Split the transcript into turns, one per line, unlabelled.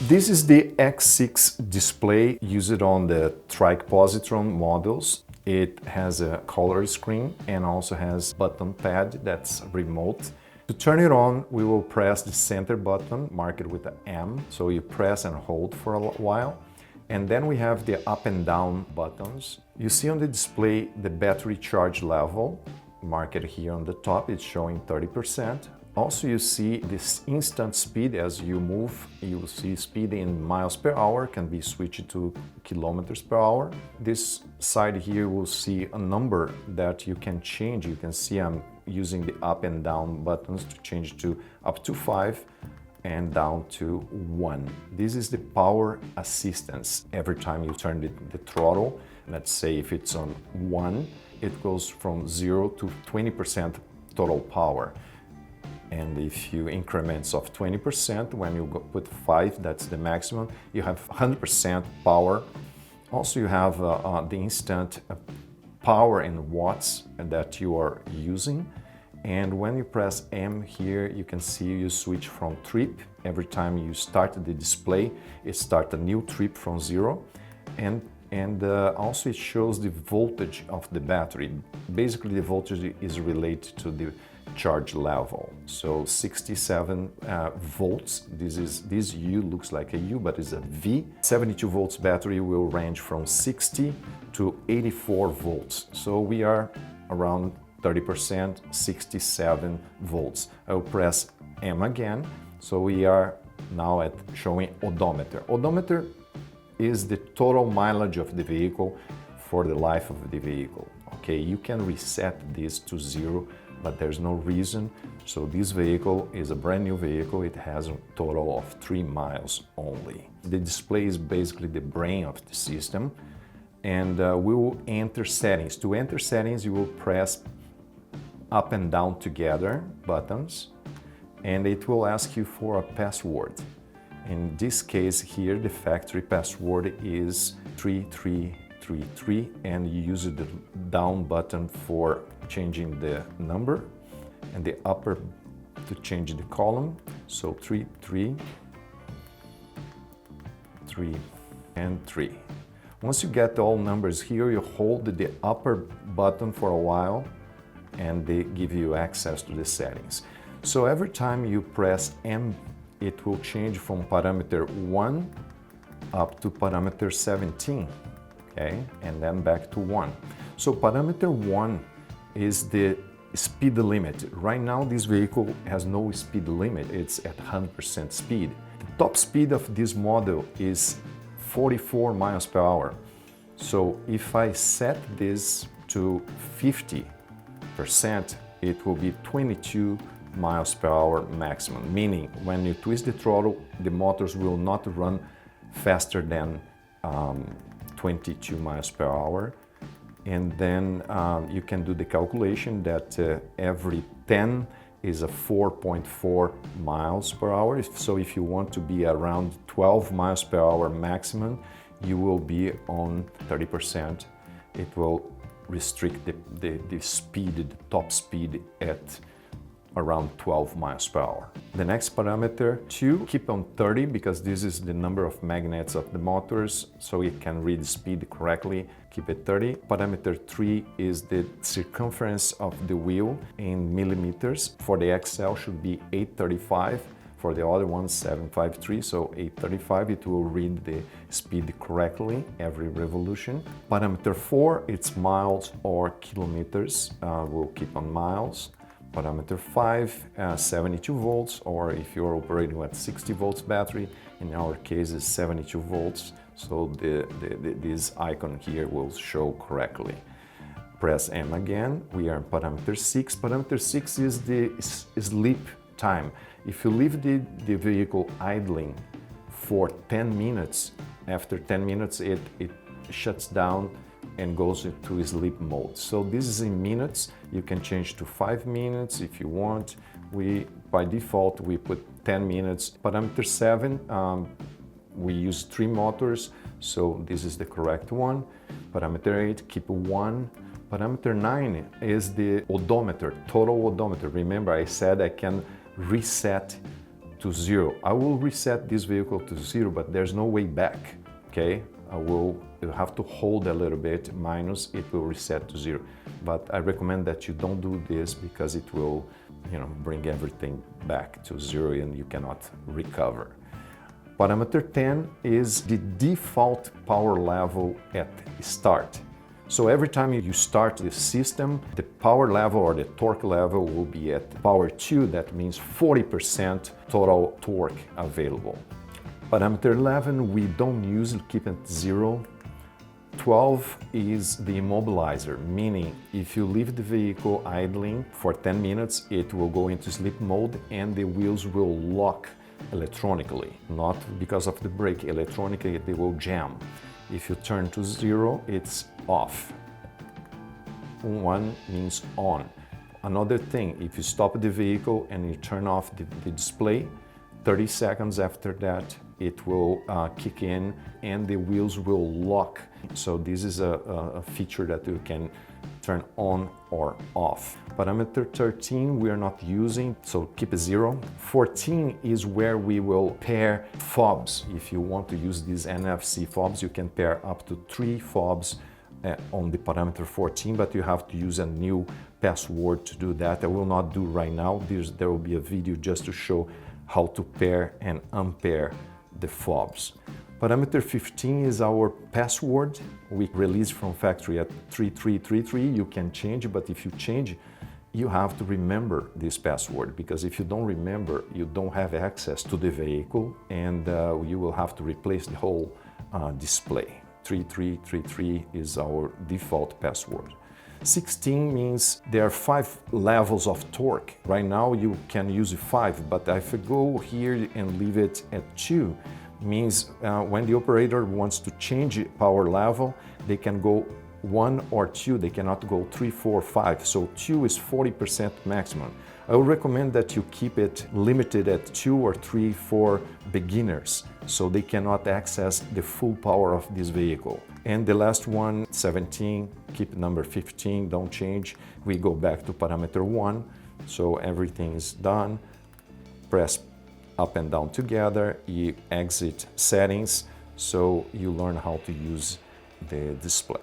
This is the X6 display used on the Trikke POSITRON models. It has a color screen and also has button pad that's remote. To turn it on, we will press the center button, marked with an M. So you press and hold for a while. And then we have the up and down buttons. You see on the display the battery charge level, marked here on the top, it's showing 30%. Also, you see this instant speed. As you move, you will see speed in miles per hour, can be switched to kilometers per hour. This side here will see a number that you can change. You can see I'm using the up and down buttons to change to up to 5 and down to 1. This is the power assistance. Every time you turn the throttle, let's say if it's on 1, it goes from 0 to 20% total power. And if you increments of 20%, when you put 5, that's the maximum, you have 100% power. Also, you have the instant power in watts that you are using. And when you press M here, you can see you switch from trip. Every time you start the display, it starts a new trip from 0. And also it shows the voltage of the battery. Basically, the voltage is related to the charge level. So 67 volts. This U looks like a U, but it's a V. 72 volts battery will range from 60 to 84 volts. So we are around 30%, 67 volts. I will press M again. So we are now at showing odometer. Odometer is the total mileage of the vehicle for the life of the vehicle. Okay, you can reset this to 0, but there's no reason. So this vehicle is a brand new vehicle. It has a total of 3 miles only. The display is basically the brain of the system. And we will enter settings. To enter settings, you will press up and down together buttons, and it will ask you for a password. In this case here, the factory password is 3333, and you use the down button for changing the number and the upper to change the column. So 3, 3, 3, and 3. Once you get all numbers here, you hold the upper button for a while and they give you access to the settings. So every time you press M, it will change from parameter 1 up to parameter 17, okay? And then back to 1. So parameter 1 is the speed limit. Right now this vehicle has no speed limit, it's at 100% speed. The top speed of this model is 44 miles per hour. So if I set this to 50%, it will be 22 miles per hour maximum, meaning when you twist the throttle, the motors will not run faster than 22 miles per hour. And then you can do the calculation that every 10 is a 4.4 miles per hour. So if you want to be around 12 miles per hour maximum, you will be on 30%. It will restrict the speed, the top speed at around 12 miles per hour. The next parameter 2, keep on 30 because this is the number of magnets of the motors, so it can read the speed correctly. Keep it 30. Parameter 3 is the circumference of the wheel in millimeters. For the XL should be 835. For the other one, 753, so 835, it will read the speed correctly every revolution. Parameter 4, it's miles or kilometers. We'll keep on miles. Parameter 5, 72 volts, or if you're operating with 60 volts battery, in our case is 72 volts, so this icon here will show correctly. Press M again, we are in parameter 6. Parameter 6 is the sleep time. If you leave the vehicle idling for 10 minutes, after 10 minutes it shuts down and goes into sleep mode. So this is in minutes. You can change to 5 minutes if you want. By default, we put 10 minutes. Parameter 7, we use 3 motors, so this is the correct one. Parameter 8, keep 1. Parameter 9 is the odometer, total odometer. Remember, I said I can reset to 0. I will reset this vehicle to 0, but there's no way back, okay? You have to hold a little bit, minus, it will reset to 0. But I recommend that you don't do this because it will, bring everything back to 0 and you cannot recover. Parameter 10 is the default power level at start. So every time you start the system, the power level or the torque level will be at power 2. That means 40% total torque available. Parameter 11, we don't usually keep it 0. 12 is the immobilizer, meaning if you leave the vehicle idling for 10 minutes, it will go into sleep mode and the wheels will lock electronically, not because of the brake. Electronically, they will jam. If you turn to 0, it's off. 1 means on. Another thing, if you stop the vehicle and you turn off the display, 30 seconds after that, it will kick in and the wheels will lock. So this is a feature that you can turn on or off. Parameter 13 we are not using, so keep it 0. 14 is where we will pair fobs. If you want to use these NFC fobs, you can pair up to 3 fobs on the parameter 14, but you have to use a new password to do that. I will not do right now. There will be a video just to show how to pair and unpair the fobs. Parameter 15 is our password. We released from factory at 3333. You can change, but if you change, you have to remember this password, because if you don't remember, you don't have access to the vehicle and you will have to replace the whole display. 3333 is our default password. 16 means there are 5 levels of torque. Right now you can use 5, but if you go here and leave it at 2, means when the operator wants to change power level, they can go 1 or 2, they cannot go 3, 4, 5. So 2 is 40% maximum. I would recommend that you keep it limited at 2 or 3 for beginners, so they cannot access the full power of this vehicle. And the last one, 17, keep number 15, don't change. We go back to parameter 1, so everything is done. Press up and down together, you exit settings, so you learn how to use the display.